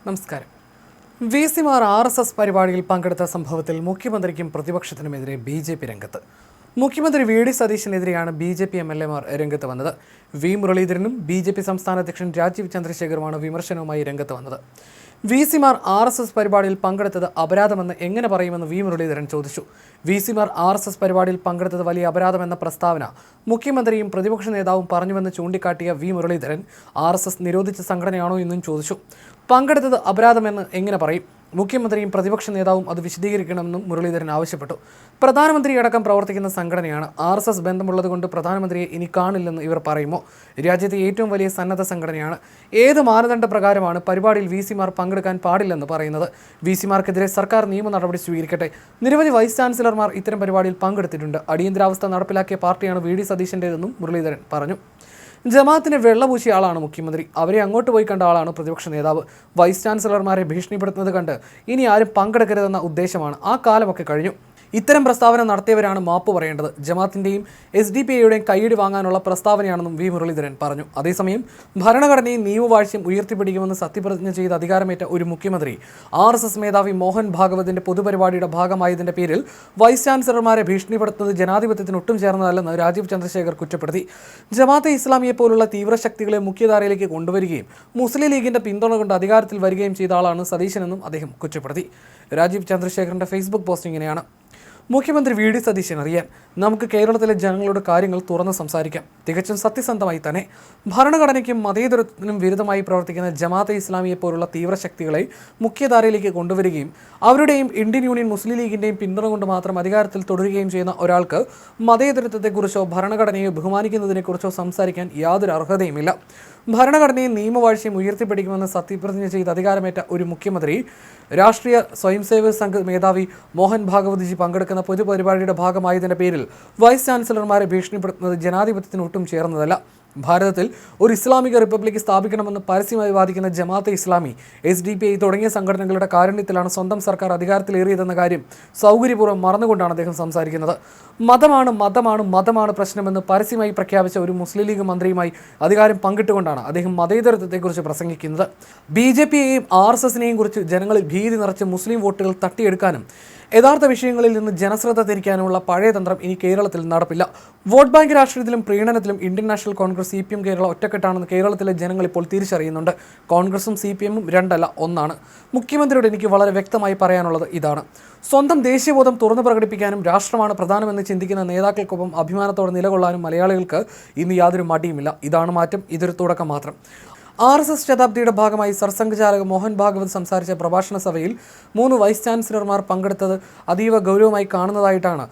നമസ്കാരം. വി.സിമാർ RSS പരിപാടിയിൽ പങ്കെടുത്ത സംഭവത്തിൽ മുഖ്യമന്ത്രിക്കും പ്രതിപക്ഷത്തിനുമെതിരെ BJP രംഗത്ത്. മുഖ്യമന്ത്രി V.D. സതീശനെതിരെയാണ് BJP MLA-മാർ രംഗത്ത് വന്നത്. വി മുരളീധരനും BJP സംസ്ഥാന അധ്യക്ഷൻ രാജീവ് ചന്ദ്രശേഖറുമാണ് വിമർശനവുമായി രംഗത്ത് വന്നത്. വി.സിമാർ RSS പരിപാടിയിൽ പങ്കെടുത്തത് അപരാധമെന്ന് എങ്ങനെ പറയുമെന്ന് വി മുരളീധരൻ ചോദിച്ചു. വി.സിമാർ RSS പരിപാടിയിൽ പങ്കെടുത്തത് വലിയ അപരാധമെന്ന പ്രസ്താവന മുഖ്യമന്ത്രിയും പ്രതിപക്ഷ നേതാവും പറഞ്ഞുവെന്ന് ചൂണ്ടിക്കാട്ടിയ വി മുരളീധരൻ RSS നിരോധിച്ച സംഘടനയാണോ എന്നും ചോദിച്ചു. പങ്കെടുത്തത് അപരാധമെന്ന് എങ്ങനെ പറയും? മുഖ്യമന്ത്രിയും പ്രതിപക്ഷ നേതാവും അത് വിശദീകരിക്കണമെന്നും മുരളീധരൻ ആവശ്യപ്പെട്ടു. പ്രധാനമന്ത്രിയടക്കം പ്രവർത്തിക്കുന്ന സംഘടനയാണ്. RSS ബന്ധമുള്ളതുകൊണ്ട് പ്രധാനമന്ത്രിയെ ഇനി കാണില്ലെന്ന് ഇവർ പറയുമോ? രാജ്യത്തെ ഏറ്റവും വലിയ സന്നദ്ധ സംഘടനയാണ്. ഏത് മാനദണ്ഡ പ്രകാരമാണ് പരിപാടിയിൽ വി.സിമാർ പങ്കെടുക്കാൻ പാടില്ലെന്ന് പറയുന്നത്? വി.സിമാർക്കെതിരെ സർക്കാർ നിയമ നടപടി സ്വീകരിക്കട്ടെ. നിരവധി വൈസ് ചാൻസലർമാർ ഇത്തരം പരിപാടിയിൽ പങ്കെടുത്തിട്ടുണ്ട്. അടിയന്തരാവസ്ഥ നടപ്പിലാക്കിയ പാർട്ടിയാണ് V.D. സതീശൻ്റേതെന്നും മുരളീധരൻ പറഞ്ഞു. ജമാഅത്തിന് വെള്ളപൂശിയ ആളാണ് മുഖ്യമന്ത്രി. അവരെ അങ്ങോട്ട് പോയി കണ്ട ആളാണ് പ്രതിപക്ഷ നേതാവ്. വൈസ് ചാൻസലർമാരെ ഭീഷണിപ്പെടുത്തുന്നത് കണ്ട് ഇനി ആരും പങ്കെടുക്കരുതെന്ന ഉദ്ദേശമാണ്. ആ കാലമൊക്കെ കഴിഞ്ഞു. ഇത്തരം പ്രസ്താവന നടത്തിയവരാണ് മാപ്പ് പറയേണ്ടത്. ജമാഅത്തിൻ്റെയും SDPIയുടെയും കൈയടി വാങ്ങാനുള്ള പ്രസ്താവനയാണെന്നും വി മുരളീധരൻ പറഞ്ഞു. അതേസമയം ഭരണഘടനയും നിയമവാഴ്ചയും ഉയർത്തിപ്പിടിക്കുമെന്ന് സത്യപ്രതിജ്ഞ ചെയ്ത് അധികാരമേറ്റ ഒരു മുഖ്യമന്ത്രി RSS മേധാവി മോഹൻ ഭാഗവതിന്റെ പൊതുപരിപാടിയുടെ ഭാഗമായതിന്റെ പേരിൽ വൈസ് ചാൻസലർമാരെ ഭീഷണിപ്പെടുത്തുന്നത് ജനാധിപത്യത്തിന് ഒട്ടും ചേർന്നതല്ലെന്ന് രാജീവ് ചന്ദ്രശേഖർ കുറ്റപ്പെടുത്തി. ജമാഅത്തെ ഇസ്ലാമിയെ പോലുള്ള തീവ്രശക്തികളെ മുഖ്യധാരയിലേക്ക് കൊണ്ടുവരികയും മുസ്ലിം ലീഗിന്റെ പിന്തുണ കൊണ്ട് അധികാരത്തിൽ വരികയും ചെയ്ത ആളാണ് സതീശനെന്നും അദ്ദേഹം കുറ്റപ്പെടുത്തി. രാജീവ് ചന്ദ്രശേഖറിന്റെ ഫേസ്ബുക്ക് പോസ്റ്റ് ഇങ്ങനെയാണ്: മുഖ്യമന്ത്രി V.D. സതീശൻ അറിയാൻ നമുക്ക് കേരളത്തിലെ ജനങ്ങളോട് കാര്യങ്ങൾ തുറന്ന് സംസാരിക്കാം. തികച്ചും സത്യസന്ധമായി തന്നെ. ഭരണഘടനയ്ക്കും മതേതരത്വത്തിനും വിരുദ്ധമായി പ്രവർത്തിക്കുന്ന ജമാഅത്തെ ഇസ്ലാമിയെ പോലുള്ള തീവ്രശക്തികളെ മുഖ്യധാരയിലേക്ക് കൊണ്ടുവരികയും അവരുടെയും ഇന്ത്യൻ യൂണിയൻ മുസ്ലിം ലീഗിൻ്റെയും പിന്തുണ കൊണ്ട് മാത്രം അധികാരത്തിൽ തുടരുകയും ചെയ്യുന്ന ഒരാൾക്ക് മതേതരത്വത്തെക്കുറിച്ചോ ഭരണഘടനയെ ബഹുമാനിക്കുന്നതിനെക്കുറിച്ചോ സംസാരിക്കാൻ യാതൊരു അർഹതയുമില്ല. ഭരണഘടനയും നിയമവാഴ്ചയും ഉയർത്തിപ്പിടിക്കുമെന്ന് സത്യപ്രതിജ്ഞ ചെയ്ത് അധികാരമേറ്റ ഒരു മുഖ്യമന്ത്രി രാഷ്ട്രീയ സ്വയംസേവക സംഘ മേധാവി മോഹൻ ഭാഗവത്ജി പങ്കെടുക്കുന്ന പൊതുപരിപാടിയുടെ ഭാഗമായതിൻ്റെ പേരിൽ വൈസ് ചാൻസലർമാരെ ഭീഷണിപ്പെടുത്തുന്നത് ജനാധിപത്യത്തിന് ഒട്ടും ചേർന്നതല്ല. ഭാരതത്തിൽ ഒരു ഇസ്ലാമിക റിപ്പബ്ലിക് സ്ഥാപിക്കണമെന്ന് പരസ്യമായി വാദിക്കുന്ന ജമാഅത്തെ ഇസ്ലാമി, SDPI തുടങ്ങിയ സംഘടനകളുടെ കാരുണ്യത്തിലാണ് സ്വന്തം സർക്കാർ അധികാരത്തിലേറിയതെന്ന കാര്യം സൗകര്യപൂർവ്വം മറന്നുകൊണ്ടാണ് അദ്ദേഹം സംസാരിക്കുന്നത്. മതമാണ് പ്രശ്നമെന്ന് പരസ്യമായി പ്രഖ്യാപിച്ച ഒരു മുസ്ലിം ലീഗ് മന്ത്രിയുമായി അധികാരം പങ്കിട്ടുകൊണ്ടാണ് അദ്ദേഹം മതേതരത്വത്തെക്കുറിച്ച് പ്രസംഗിക്കുന്നത്. BJPയെയും RSSനെയും കുറിച്ച് ജനങ്ങളിൽ ഭീതി നിറച്ച് മുസ്ലിം വോട്ടുകൾ തട്ടിയെടുക്കാനും യഥാർത്ഥ വിഷയങ്ങളിൽ നിന്ന് ജനശ്രദ്ധ തിരിക്കാനുമുള്ള പഴയ തന്ത്രം ഇനി കേരളത്തിൽ നടപ്പില്ല. വോട്ട് ബാങ്ക് രാഷ്ട്രീയത്തിലും പ്രീണനത്തിലും Indian National Congress CPM Kerala ഒറ്റക്കെട്ടാണെന്ന് കേരളത്തിലെ ജനങ്ങൾ ഇപ്പോൾ തിരിച്ചറിയുന്നുണ്ട്. കോൺഗ്രസും CPM രണ്ടല്ല, ഒന്നാണ്. മുഖ്യമന്ത്രിയോട് എനിക്ക് വളരെ വ്യക്തമായി പറയാനുള്ളത് ഇതാണ്: സ്വന്തം ദേശീയബോധം തുറന്നു പ്രകടിപ്പിക്കാനും രാഷ്ട്രമാണ് പ്രധാനമെന്ന് ചിന്തിക്കുന്ന നേതാക്കൾക്കൊപ്പം അഭിമാനത്തോടെ നിലകൊള്ളാനും മലയാളികൾക്ക് ഇന്ന് യാതൊരു മടിയുമില്ല. ഇതാണ് മാറ്റം. ഇതൊരു തുടക്കം മാത്രം. RSS ശതാബ്ദിയുടെ ഭാഗമായി സർസംഘചാലക മോഹൻ ഭാഗവത് സംസാരിച്ച പ്രഭാഷണ സഭയിൽ 3 വൈസ് ചാൻസലർമാർ പങ്കെടുത്തത് അതീവ ഗൗരവമായി കാണുന്നതായിട്ടാണ്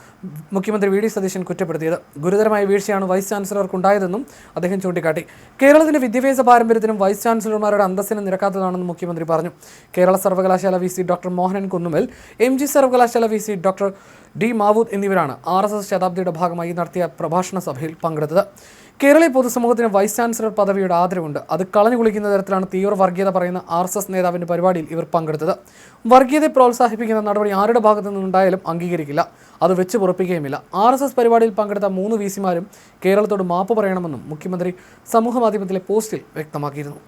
മുഖ്യമന്ത്രി V.D. സതീശൻ കുറ്റപ്പെടുത്തിയത്. ഗുരുതരമായ വീഴ്ചയാണ് വൈസ് ചാൻസലർക്കുണ്ടായതെന്നും അദ്ദേഹം ചൂണ്ടിക്കാട്ടി. കേരളത്തിന്റെ വിദ്യാഭ്യാസ പാരമ്പര്യത്തിനും വൈസ് ചാൻസലർമാരുടെ അന്തസ്സിനും നിരക്കാത്തതാണെന്ന് മുഖ്യമന്ത്രി പറഞ്ഞു. കേരള സർവകലാശാല VC doctor Mohanan Kunnummal, MG സർവകലാശാല VC ഡോക്ടർ D. മാവൂദ് എന്നിവരാണ് RSS ശതാബ്ദിയുടെ ഭാഗമായി നടത്തിയ പ്രഭാഷണ സഭയിൽ പങ്കെടുത്തത്. കേരളീയ പൊതുസമൂഹത്തിന് വൈസ് ചാൻസലർ പദവിയുടെ ആദരവുണ്ട്. അത് കളഞ്ഞു കുളിക്കുന്ന തരത്തിലാണ് തീവ്ര വർഗീയത പറയുന്ന RSS നേതാവിൻ്റെ പരിപാടിയിൽ ഇവർ പങ്കെടുത്തത്. വർഗീയതയെ പ്രോത്സാഹിപ്പിക്കുന്ന നടപടി ആരുടെ ഭാഗത്തു നിന്നുണ്ടായാലും അംഗീകരിക്കില്ല, അത് വെച്ച് പുറപ്പിക്കുകയുമില്ല. RSS പരിപാടിയിൽ പങ്കെടുത്ത 3 VCമാരും കേരളത്തോട് മാപ്പ് പറയണമെന്നും മുഖ്യമന്ത്രി സമൂഹമാധ്യമത്തിലെ പോസ്റ്റിൽ വ്യക്തമാക്കിയിരുന്നു.